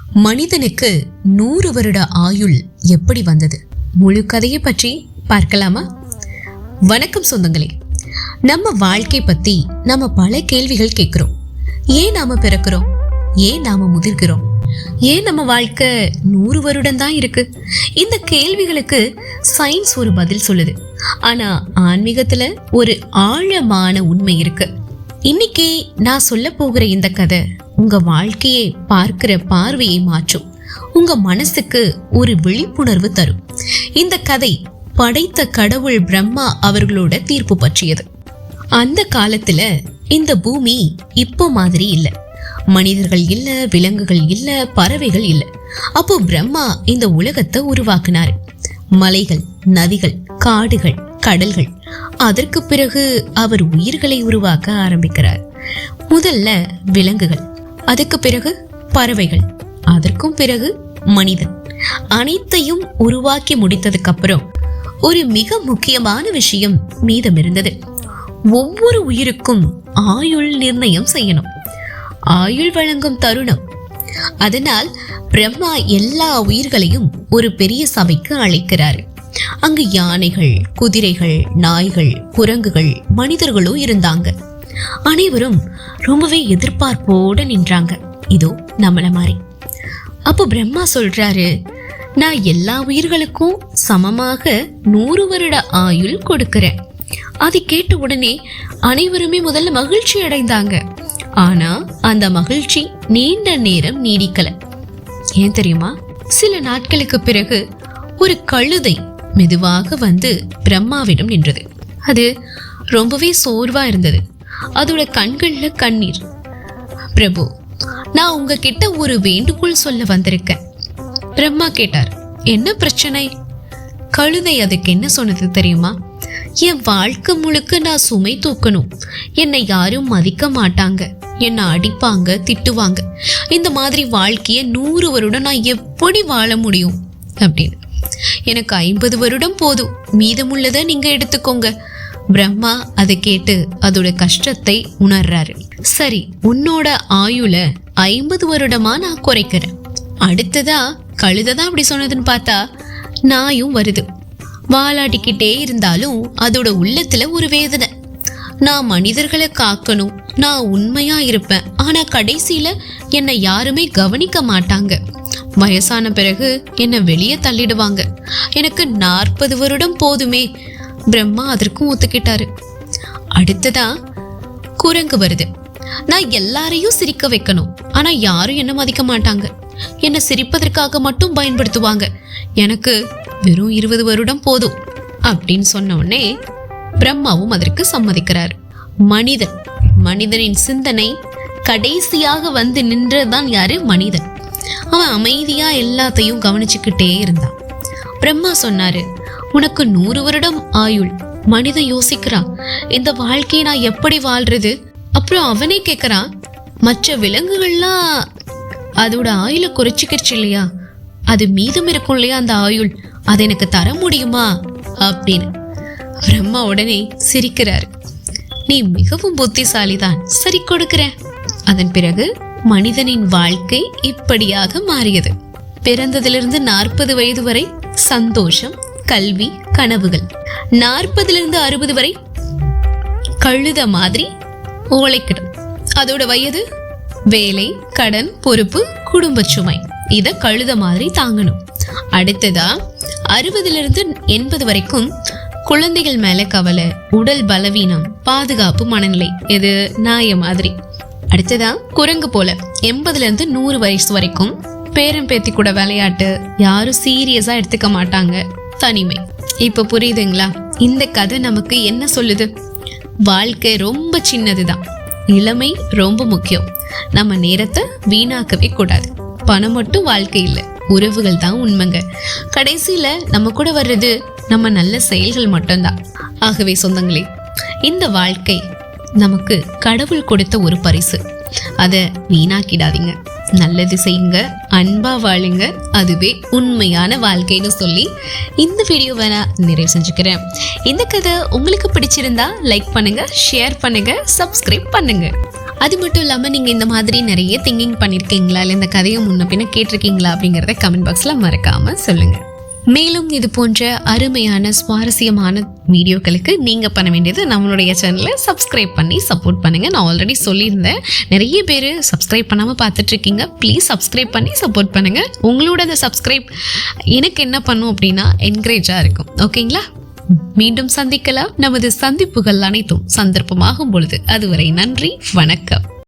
மனிதனுக்கு 100 வருட ஆயுள் எப்படி வந்தது? முழு கதையை பற்றி பார்க்கலாமா? வணக்கம் சொந்தங்களே. நம்ம வாழ்க்கை பத்தி நம்ம பல கேள்விகள் கேட்கிறோம். ஏன் நாம பிறக்கிறோம்? ஏன் நாம முதிர்கிறோம்? ஏன் நம்ம வாழ்க்கை 100 வருடம் தான் இருக்கு? இந்த கேள்விகளுக்கு சயின்ஸ் ஒரு பதில் சொல்லுது. ஆனா ஆன்மீகத்துல ஒரு ஆழமான உண்மை இருக்கு. இன்னைக்கு நான் சொல்ல போகிற இந்த கதை உங்க வாழ்க்கையை பார்க்கிற பார்வையை மாற்றும். உங்க மனசுக்கு ஒரு விழிப்புணர்வு தரும். இந்த கதை படைத்த கடவுள் பிரம்மா அவர்களோட தீர்ப்பு பற்றியது. அந்த காலத்துல இந்த பூமி இப்போ மாதிரி இல்ல. மனிதர்கள் இல்ல, விலங்குகள் இல்ல, பறவைகள் இல்ல. அப்போ பிரம்மா இந்த உலகத்தை உருவாக்குனாரு. மலைகள், நதிகள், காடுகள், கடல்கள். அதற்கு பிறகு அவர் உயிர்களை உருவாக்க ஆரம்பிக்கிறார். முதல்ல விலங்குகள், அதுக்கு பிறகு பறவைகள், அதற்கும் பிறகு மனிதன். அனைத்தையும் உருவாக்கி முடித்ததுக்கு அப்புறம் ஒரு மிக முக்கியமான விஷயம் மீதம் இருந்தது. ஒவ்வொரு உயிருக்கும் ஆயுள் நிர்ணயம் செய்யணும். ஆயுள் வழங்கும் தருணம். அதனால் பிரம்மா எல்லா உயிர்களையும் ஒரு பெரிய சபைக்கு அழைக்கிறார். அங்கு யானைகள், குதிரைகள், நாய்கள், குரங்குகள், மனிதர்களும் இருந்தாங்க. அனைவரும் ரொம்பவே எதிர்பார்ப்போட நின்றாங்க. இதோ நம்மள மாதிரி. அப்போ பிரம்மா சொல்றாரு, நான் எல்லா உயிர்களுக்கும் சமமாக 100 வருட ஆயுள் கொடுக்கிறேன். அதை கேட்ட உடனே அனைவருமே முதல்ல மகிழ்ச்சி அடைந்தாங்க. ஆனா அந்த மகிழ்ச்சி நீண்ட நேரம் நீடிக்கல. ஏன் தெரியுமா? சில நாட்களுக்கு பிறகு ஒரு கழுதை மெதுவாக வந்து பிரம்மாவிடம் நின்றது. அது ரொம்பவே சோர்வா இருந்தது. அதோட கண்கள்ல கண்ணீர். பிரபு, நான் உங்ககிட்ட ஒரு வேண்டுகோள் சொல்ல வந்திருக்கேன். பிரம்மா கேட்டார், என்ன பிரச்சனை? கழுதை அதுக்கு என்ன சொன்னது தெரியுமா? என் வாழ்க்கை முழுக்க நான் சுமை தூக்கணும். என்னை யாரும் மதிக்க மாட்டாங்க, என்னை அடிப்பாங்க, திட்டுவாங்க. இந்த மாதிரி வாழ்க்கைய 100 வருடம் நான் எப்படி வாழ முடியும் அப்படின்னு. எனக்கு 50 வருடம் போதும், மீதமுள்ளதை நீங்க எடுத்துக்கோங்க. பிரம்மா அதை கேட்டு அதோட கஷ்டத்தை உணர்றாரு. சரி, உன்னோட ஆயுள 50 வருடமா நான் குறைக்கிறேன். அடுத்ததா கழுதைதான் அப்படி சொன்னதுன்னு பார்த்தா நாயும் வருது. வாலாட்டிக்கிட்டே இருந்தாலும் அதோட உள்ளத்துல ஒரு வேதனை. நான் மனிதர்களை காக்கணும், நான் உண்மையா இருப்பேன், ஆனா கடைசியில என்னை யாருமே கவனிக்க மாட்டாங்க. வயசான பிறகு என்னை வெளியே தள்ளிடுவாங்க. எனக்கு 40 வருடம் போதுமே. பிரம்மா அதற்கும் ஒத்துக்கிட்டாரு. அடுத்ததா குரங்கு வருது. நான் எல்லாரையும் சிரிக்க வைக்கணும், ஆனா யாரும் என்ன மதிக்க மாட்டாங்க. என்னை சிரிப்பதற்காக மட்டும் பயன்படுத்துவாங்க. எனக்கு வெறும் 20 வருடம் போதும் அப்படின்னு சொன்ன உடனே பிரம்மாவும் அதற்கு சம்மதிக்கிறார். மனிதனின் சிந்தனை கடைசியாக வந்து நின்றதுதான் யாரு? மனிதன். அவன் அமைதியா எல்லாத்தையும் கவனிச்சுக்கிட்டே இருந்தான். பிரம்மா சொன்னாரு, உனக்கு 100 வருடம் ஆயுள். மனிதன் யோசிக்கிறான், இந்த வாழ்க்கையை நான் எப்படி வாழ்றது? அப்புறம் அவனே கேட்கறான், மற்ற விலங்குகள்லாம் அதோட ஆயுள குறைச்சிக்கிடுச்சு இல்லையா? அது மீதம் இருக்கும் இல்லையா அந்த ஆயுள், அதை எனக்கு தர முடியுமா அப்படின்னு. பிரம்மா உடனே சிரிக்கிறாரு, நீ மிகவும் புத்திசாலிதான், சரி கொடுக்கிறேன். அதன் பிறகு மனிதனின் வாழ்க்கை இப்படியாக மாறியது. பிறந்ததிலிருந்து 40 வயது வரை சந்தோஷம், கல்வி, கனவுகள். 40லிருந்து 60 வரை கழுத மாதிரி உழைக்கணும். அதோட வயது வேலை, கடன், பொறுப்பு, குடும்ப சுமை. இத கழுத மாதிரி தாங்கணும். அடுத்ததா 60லிருந்து 80 வரைக்கும் குழந்தைகள் மேல கவலை, உடல் பலவீனம், பாதுகாப்பு மனநிலை. இது நாய மாதிரி. அடுத்ததா குரங்கு போல 80லிருந்து 100 வயசு வரைக்கும் பேரன் பேத்தி கூட விளையாட்டு, யாரும் சீரியஸா எடுத்துக்க மாட்டாங்க, தனிமை. இப்ப புரியுதுங்களா? இந்த கதை நமக்கு என்ன சொல்லுது? வாழ்க்கை ரொம்ப சின்னதுதான், இளமை ரொம்ப முக்கியம். நம்ம நேரத்தை வீணாக்கவே கூடாது. பணம் மட்டும் வாழ்க்கை இல்லை, உறவுகள் தான் உண்மைங்க. கடைசியில நம்ம கூட வர்றது நம்ம நல்ல செயல்கள் மட்டும்தான். ஆகவே சொந்தங்களே, இந்த வாழ்க்கை நமக்கு கடவுள் கொடுத்த ஒரு பரிசு. அதை வீணாக்கிடாதீங்க. நல்லது செய்யுங்க, அன்பா வாழுங்க, அதுவே உண்மையான வாழ்க்கைன்னு சொல்லி இந்த வீடியோவை நான் நிறைவு செஞ்சுக்கிறேன். இந்த கதை உங்களுக்கு பிடிச்சிருந்தா லைக் பண்ணுங்க, ஷேர் பண்ணுங்க, சப்ஸ்கிரைப் பண்ணுங்க. அது மட்டும் இல்லாமல் நீங்கள் இந்த மாதிரி நிறைய திங்கிங் பண்ணியிருக்கீங்களா, இல்லை இந்த கதையை முன்ன பின்ன கேட்டிருக்கீங்களா அப்படிங்கிறத கமெண்ட் பாக்ஸில் மறக்காமல் சொல்லுங்கள். மேலும் இது போன்ற அருமையான சுவாரஸ்யமான வீடியோக்களுக்கு நீங்கள் பண்ண வேண்டியது நம்மளுடைய சேனலை சப்ஸ்கிரைப் பண்ணி சப்போர்ட் பண்ணுங்கள். நான் ஆல்ரெடி சொல்லியிருந்தேன், நிறைய பேர் சப்ஸ்கிரைப் பண்ணாமல் பார்த்துட்ருக்கீங்க. ப்ளீஸ் சப்ஸ்கிரைப் பண்ணி சப்போர்ட் பண்ணுங்கள். உங்களோட அந்த சப்ஸ்கிரைப் எனக்கு என்ன பண்ணும் அப்படின்னா என்கரேஜாக இருக்கும். ஓகேங்களா? மீண்டும் சந்திக்கலாம். நமது சந்திப்புகள் அனைத்தும் சந்தர்ப்பமாகும் பொழுது. அதுவரை நன்றி, வணக்கம்.